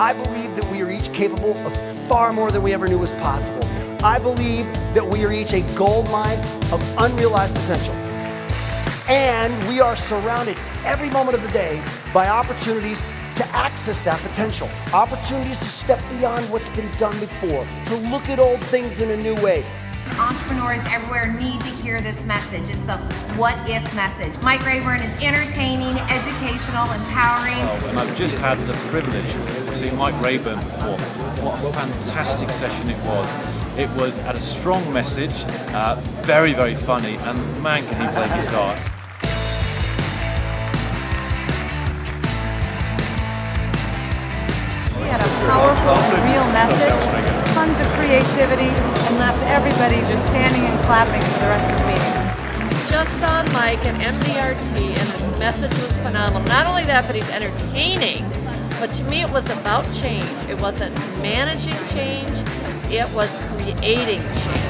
I believe that we are each capable of far more than we ever knew was possible. I believe that we are each a gold mine of unrealized potential. And we are surrounded every moment of the day by opportunities to access that potential. Opportunities to step beyond what's been done before, to look at old things in a new way. Entrepreneurs everywhere need to hear this message. It's the what if message. Mike Rayburn is entertaining, educational, empowering. And I've just had the privilege of seeing Mike Rayburn perform. What a fantastic session it was. It was at a strong message, very, very funny, and man, can he play guitar. He had a powerful, real message, tons of creativity, and left everybody just standing and clapping for the rest of the meeting. Just saw Mike at MDRT, and his message was phenomenal. Not only that, but he's entertaining. But to me, it was about change. It wasn't managing change, it was creating change.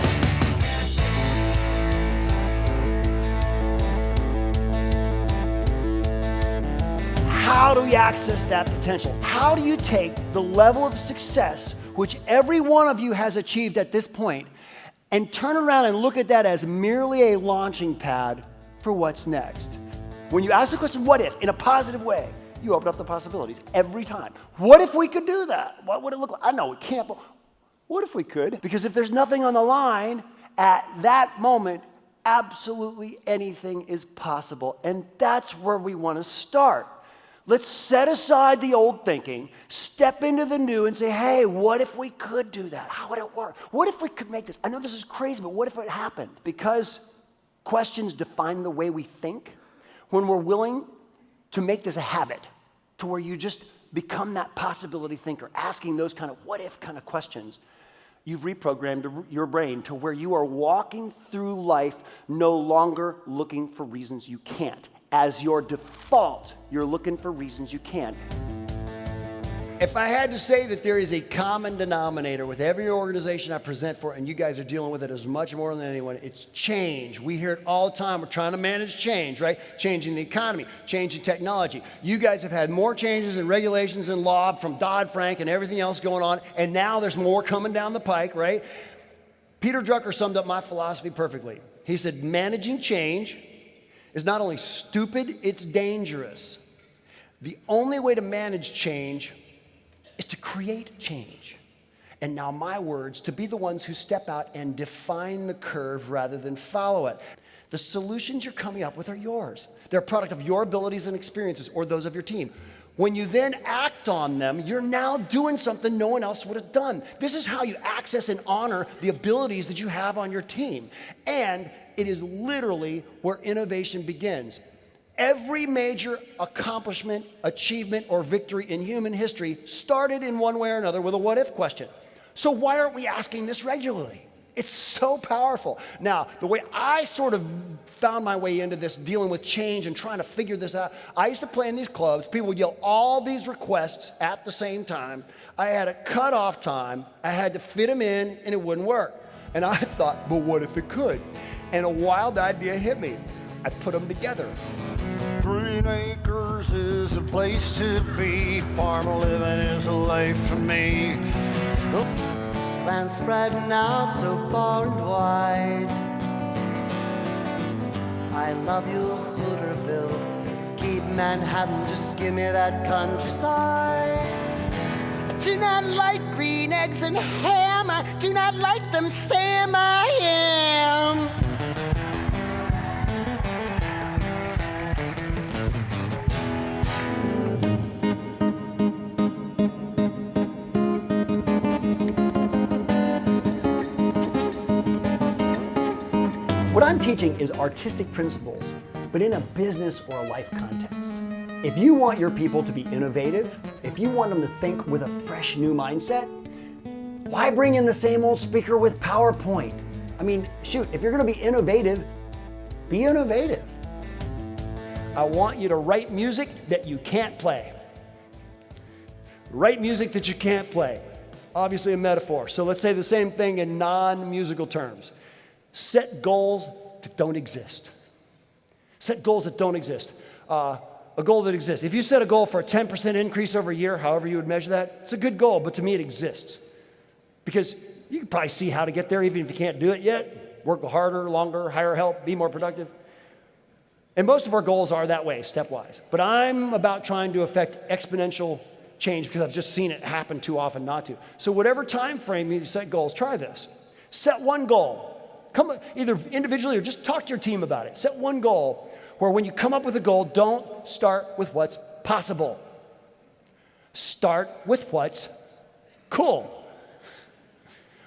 How do we access that potential? How do you take the level of success which every one of you has achieved at this point and turn around and look at that as merely a launching pad for what's next? When you ask the question, what if, in a positive way, you open up the possibilities every time. What if we could do that? What would it look like? I know we can't, but what if we could? Because if there's nothing on the line at that moment, absolutely anything is possible. And that's where we want to start. Let's set aside the old thinking, step into the new and say, hey, what if we could do that? How would it work? What if we could make this? I know this is crazy, but what if it happened? Because questions define the way we think. When we're willing to make this a habit, to where you just become that possibility thinker, asking those kind of what if kind of questions, you've reprogrammed your brain to where you are walking through life no longer looking for reasons you can't. As your default, you're looking for reasons you can. If I had to say that there is a common denominator with every organization I present for, and you guys are dealing with it as much more than anyone, it's change. We hear it all the time. We're trying to manage change, right? Changing the economy, changing technology. You guys have had more changes in regulations and law from Dodd-Frank and everything else going on, and now there's more coming down the pike, right? Peter Drucker summed up my philosophy perfectly. He said, managing change is not only stupid, it's dangerous. The only way to manage change is to create change. And now my words, to be the ones who step out and define the curve rather than follow it. The solutions you're coming up with are yours. They're a product of your abilities and experiences or those of your team. When you then act on them, you're now doing something no one else would have done. This is how you access and honor the abilities that you have on your team. And it is literally where innovation begins. Every major accomplishment, achievement, or victory in human history started in one way or another with a what if question. So why aren't we asking this regularly? It's so powerful. Now, the way I sort of found my way into this, dealing with change and trying to figure this out, I used to play in these clubs. People would yell all these requests at the same time. I had a cutoff time. I had to fit them in, and it wouldn't work. And I thought, but what if it could? And a wild idea hit me. I put them together. 3 acres is a place to be. Farmer living is a life for me. Land spreading out so far and wide. I love you, Hooterville. Keep Manhattan, just give me that countryside. I do not like green eggs and ham. I do not like them, Sam, I am. What I'm teaching is artistic principles, but in a business or a life context. If you want your people to be innovative, if you want them to think with a fresh new mindset, why bring in the same old speaker with PowerPoint? I mean, shoot, if you're gonna be innovative, be innovative. I want you to write music that you can't play. Write music that you can't play. Obviously a metaphor. So let's say the same thing in non-musical terms. Set goals that don't exist. Set goals that don't exist. A goal that exists. If you set a goal for a 10% increase over a year, however you would measure that, it's a good goal, but to me it exists. Because you can probably see how to get there even if you can't do it yet. Work harder, longer, hire help, be more productive. And most of our goals are that way, stepwise. But I'm about trying to affect exponential change because I've just seen it happen too often not to. So whatever time frame you set goals, try this. Set one goal. Come either individually or just talk to your team about it. Set one goal where when you come up with a goal, don't start with what's possible. Start with what's cool.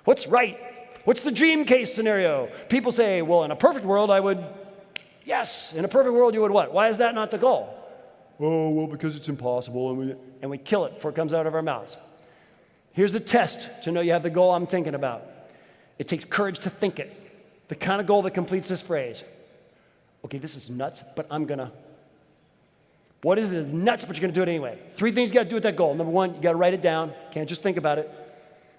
What's right? What's the dream case scenario? People say, well, in a perfect world, I would, yes, in a perfect world, you would what? Why is that not the goal? Oh, well, because it's impossible, and we kill it before it comes out of our mouths. Here's the test to know you have the goal I'm thinking about. It takes courage to think it. The kind of goal that completes this phrase. Okay, this is nuts, but I'm gonna. What is it? It's nuts, but you're gonna do it anyway. 3 things you gotta do with that goal. Number 1, you gotta write it down. Can't just think about it.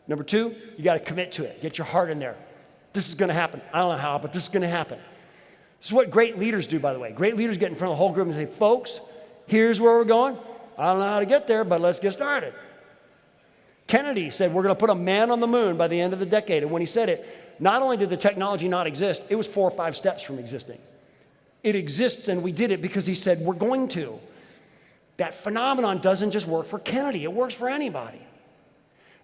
Number 2, you gotta commit to it. Get your heart in there. This is gonna happen. I don't know how, but this is gonna happen. This is what great leaders do, by the way. Great leaders get in front of the whole group and say, folks, here's where we're going. I don't know how to get there, but let's get started. Kennedy said, we're gonna put a man on the moon by the end of the decade. And when he said it, not only did the technology not exist, it was 4 or 5 steps from existing. It exists, and we did it because he said, we're going to. That phenomenon doesn't just work for Kennedy. It works for anybody.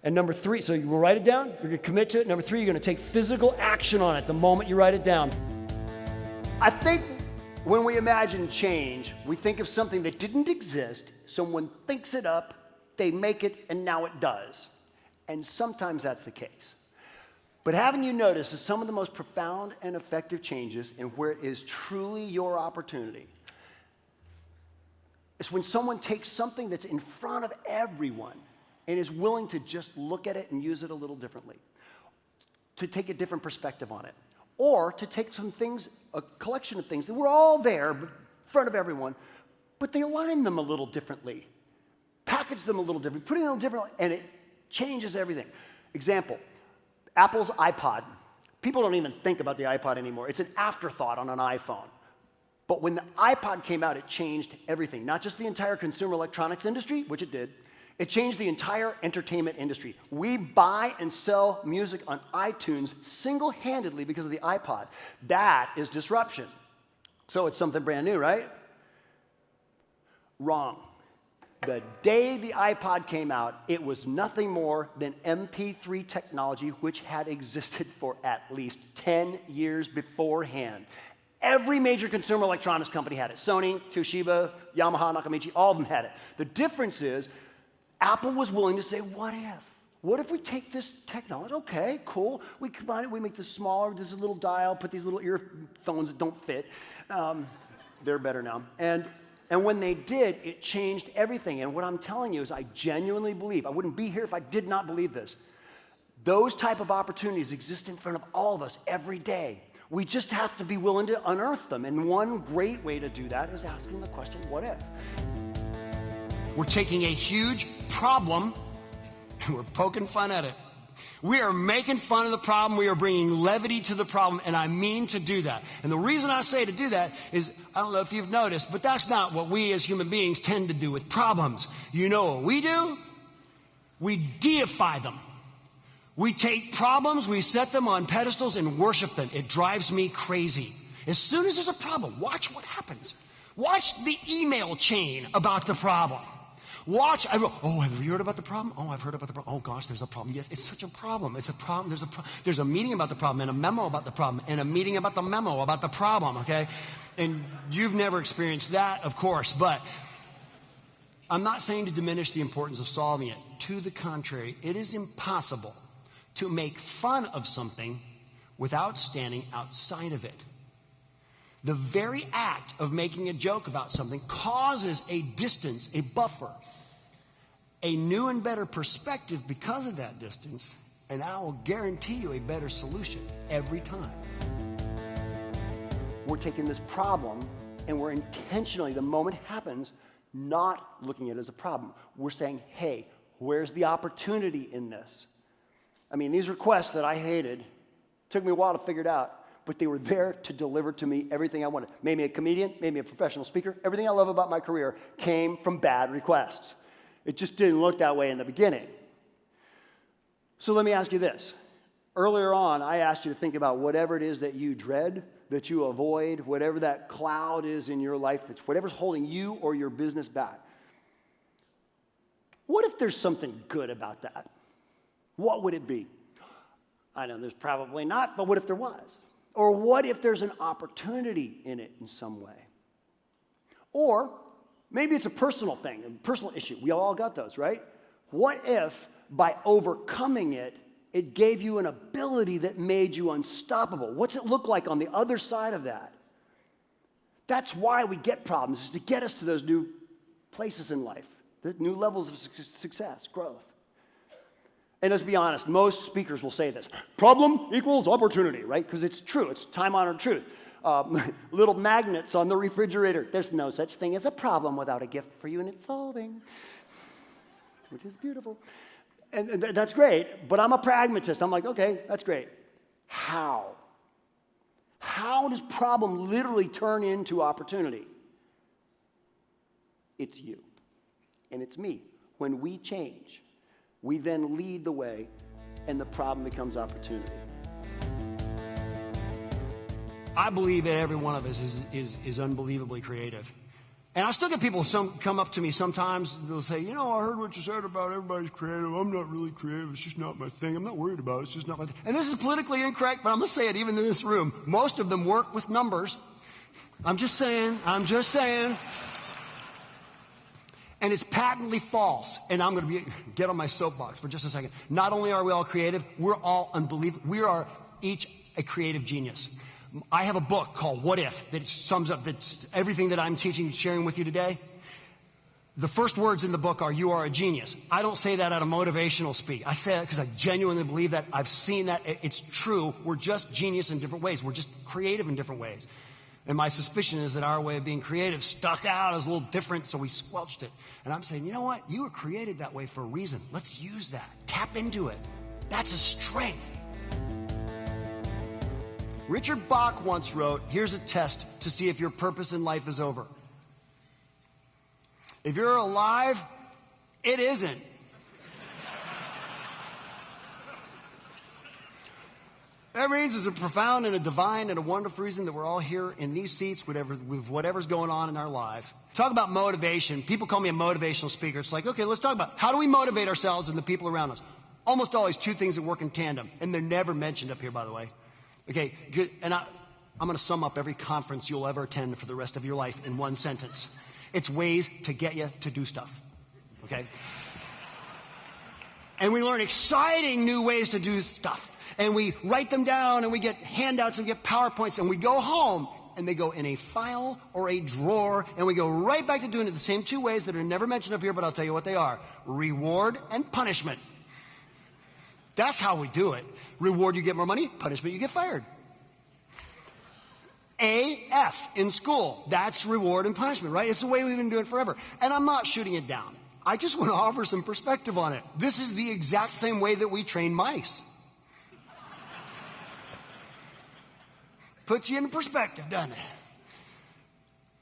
And number 3, so you will write it down. You're going to commit to it. Number 3, you're going to take physical action on it the moment you write it down. I think when we imagine change, we think of something that didn't exist. Someone thinks it up, they make it, and now it does. And sometimes that's the case. But haven't you noticed that some of the most profound and effective changes, and where it is truly your opportunity, is when someone takes something that's in front of everyone and is willing to just look at it and use it a little differently, to take a different perspective on it, or to take some things, a collection of things that were all there in front of everyone, but they align them a little differently, package them a little differently, put it in a little differently, and it changes everything. Example. Apple's iPod. People don't even think about the iPod anymore. It's an afterthought on an iPhone. But when the iPod came out, it changed everything. Not just the entire consumer electronics industry, which it did. It changed the entire entertainment industry. We buy and sell music on iTunes single-handedly because of the iPod. That is disruption. So it's something brand new, right? Wrong. The day the iPod came out, it was nothing more than MP3 technology, which had existed for at least 10 years beforehand. Every major consumer electronics company had it. Sony, Toshiba, Yamaha, Nakamichi, all of them had it. The difference is Apple was willing to say, what if? What if we take this technology? Okay, cool. We combine it, we make this smaller, there's a little dial, put these little earphones that don't fit. They're better now. And when they did, it changed everything. And what I'm telling you is I genuinely believe, I wouldn't be here if I did not believe this. Those type of opportunities exist in front of all of us every day. We just have to be willing to unearth them. And one great way to do that is asking the question, what if? We're taking a huge problem and we're poking fun at it. We are making fun of the problem. We are bringing levity to the problem, and I mean to do that. And the reason I say to do that is, I don't know if you've noticed, but that's not what we as human beings tend to do with problems. You know what we do? We deify them. We take problems, we set them on pedestals and worship them. It drives me crazy. As soon as there's a problem, watch what happens. Watch the email chain about the problem. Watch, have you heard about the problem? Oh, I've heard about the problem. Oh gosh, there's a problem. Yes, it's such a problem. It's a problem. There's a meeting about the problem and a memo about the problem and a meeting about the memo about the problem, okay? And you've never experienced that, of course, but I'm not saying to diminish the importance of solving it. To the contrary, it is impossible to make fun of something without standing outside of it. The very act of making a joke about something causes a distance, a buffer, a new and better perspective because of that distance, and I will guarantee you a better solution every time. We're taking this problem and we're intentionally, the moment it happens, not looking at it as a problem. We're saying, hey, where's the opportunity in this? I mean, these requests that I hated, took me a while to figure it out, but they were there to deliver to me everything I wanted. Made me a comedian, made me a professional speaker. Everything I love about my career came from bad requests. It just didn't look that way in the beginning. So let me ask you this. Earlier on, I asked you to think about whatever it is that you dread, that you avoid, whatever that cloud is in your life, that's whatever's holding you or your business back. What if there's something good about that? What would it be? I know there's probably not, but what if there was? Or what if there's an opportunity in it in some way? Or maybe it's a personal thing, a personal issue. We all got those, right? What if by overcoming it, it gave you an ability that made you unstoppable? What's it look like on the other side of that? That's why we get problems, is to get us to those new places in life, the new levels of success, growth. And let's be honest, most speakers will say this: problem equals opportunity, right? Because it's true, it's time-honored truth. Little magnets on the refrigerator. There's no such thing as a problem without a gift for you, and it's solving, which is beautiful. And that's great, but I'm a pragmatist. I'm like, okay, that's great. How? How does problem literally turn into opportunity? It's you, and it's me. When we change, we then lead the way, and the problem becomes opportunity. I believe that every one of us is unbelievably creative. And I still get people come up to me sometimes, they'll say, you know, I heard what you said about everybody's creative. I'm not really creative. It's just not my thing. I'm not worried about it. It's just not my thing. And this is politically incorrect, but I'm going to say it even in this room. Most of them work with numbers. I'm just saying. And it's patently false. And I'm going to get on my soapbox for just a second. Not only are we all creative, we're all unbelievable. We are each a creative genius. I have a book called What If that sums up everything that I'm teaching and sharing with you today. The first words in the book are, you are a genius. I don't say that at a motivational speak. I say that because I genuinely believe that. I've seen that. It's true. We're just genius in different ways. We're just creative in different ways. And my suspicion is that our way of being creative stuck out as a little different, so we squelched it. And I'm saying, you know what? You were created that way for a reason. Let's use that. Tap into it. That's a strength. Richard Bach once wrote, here's a test to see if your purpose in life is over. If you're alive, it isn't. That means there's a profound and a divine and a wonderful reason that we're all here in these seats, with whatever's going on in our lives. Talk about motivation. People call me a motivational speaker. It's like, okay, let's talk about how do we motivate ourselves and the people around us. Almost always two things that work in tandem, and they're never mentioned up here, by the way. Okay, good. And I'm going to sum up every conference you'll ever attend for the rest of your life in one sentence. It's ways to get you to do stuff. Okay? And we learn exciting new ways to do stuff. And we write them down, and we get handouts and get PowerPoints, and we go home, and they go in a file or a drawer, and we go right back to doing it the same two ways that are never mentioned up here, but I'll tell you what they are. Reward and punishment. That's how we do it. Reward, you get more money. Punishment, you get fired. AF in school. That's reward and punishment, right? It's the way we've been doing it forever. And I'm not shooting it down. I just want to offer some perspective on it. This is the exact same way that we train mice. Puts you in perspective, doesn't it?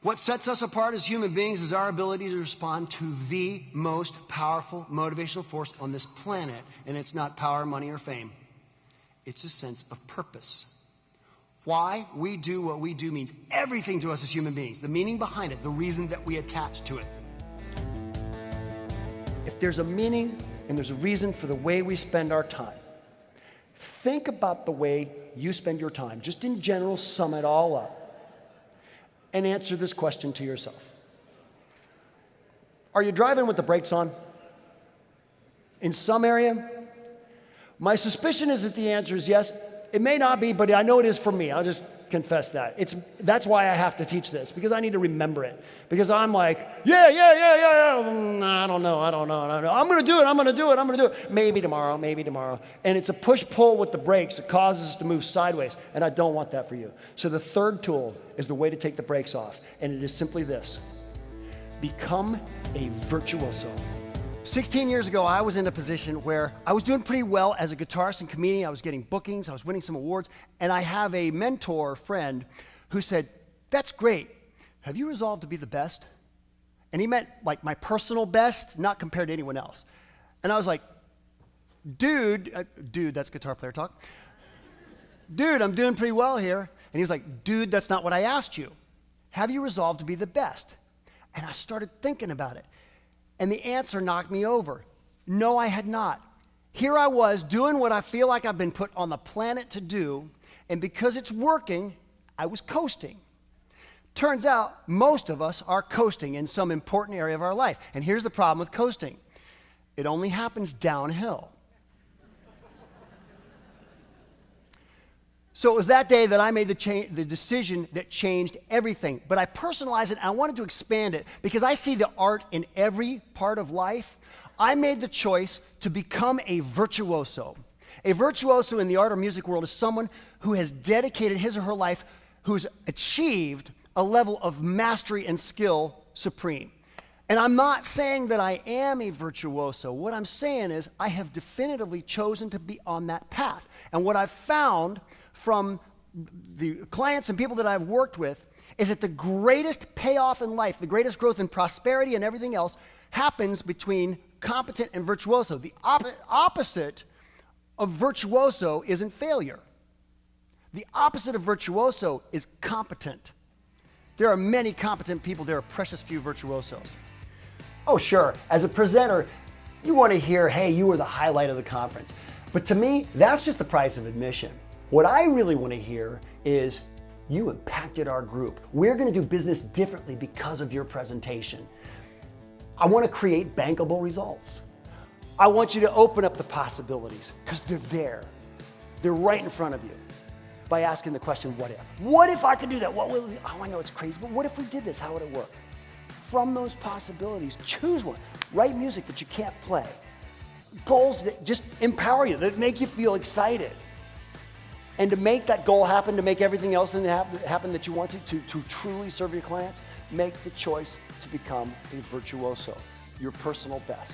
What sets us apart as human beings is our ability to respond to the most powerful motivational force on this planet. And it's not power, money, or fame. It's a sense of purpose. Why we do what we do means everything to us as human beings. The meaning behind it, the reason that we attach to it. If there's a meaning and there's a reason for the way we spend our time, think about the way you spend your time. Just in general, sum it all up. And answer this question to yourself. Are you driving with the brakes on? In some area? My suspicion is that the answer is yes. It may not be, but I know it is for me. I'll just confess that. That's why I have to teach this, because I need to remember it. Because I'm like, yeah. I don't know. I'm going to do it. Maybe tomorrow. And it's a push-pull with the brakes that causes us to move sideways. And I don't want that for you. So the third tool is the way to take the brakes off. And it is simply this. Become a virtuoso. 16 years ago, I was in a position where I was doing pretty well as a guitarist and comedian. I was getting bookings, I was winning some awards, and I have a mentor friend who said, "That's great. Have you resolved to be the best?" And he meant like my personal best, not compared to anyone else. And I was like, dude, that's guitar player talk. Dude, I'm doing pretty well here. And he was like, dude, that's not what I asked you. Have you resolved to be the best? And I started thinking about it. And the answer knocked me over. No, I had not. Here I was doing what I feel like I've been put on the planet to do. And because it's working, I was coasting. Turns out most of us are coasting in some important area of our life. And here's the problem with coasting. It only happens downhill. So it was that day that I made the decision that changed everything. But I personalized it, and I wanted to expand it because I see the art in every part of life. I made the choice to become a virtuoso. A virtuoso in the art or music world is someone who has dedicated his or her life, who's achieved a level of mastery and skill supreme. And I'm not saying that I am a virtuoso. What I'm saying is I have definitively chosen to be on that path. And what I've found from the clients and people that I've worked with is that the greatest payoff in life, the greatest growth in prosperity and everything else happens between competent and virtuoso. The opposite of virtuoso isn't failure. The opposite of virtuoso is competent. There are many competent people, there are precious few virtuosos. Oh, sure, as a presenter, you want to hear, hey, you were the highlight of the conference. But to me, that's just the price of admission. What I really want to hear is, you impacted our group. We're going to do business differently because of your presentation. I want to create bankable results. I want you to open up the possibilities because they're there. They're right in front of you by asking the question, what if? What if I could do that? What will, oh, I know it's crazy, but what if we did this? How would it work? From those possibilities, choose one. Write music that you can't play. Goals that just empower you, that make you feel excited. And to make that goal happen, to make everything else happen that you want to truly serve your clients, make the choice to become a virtuoso, your personal best.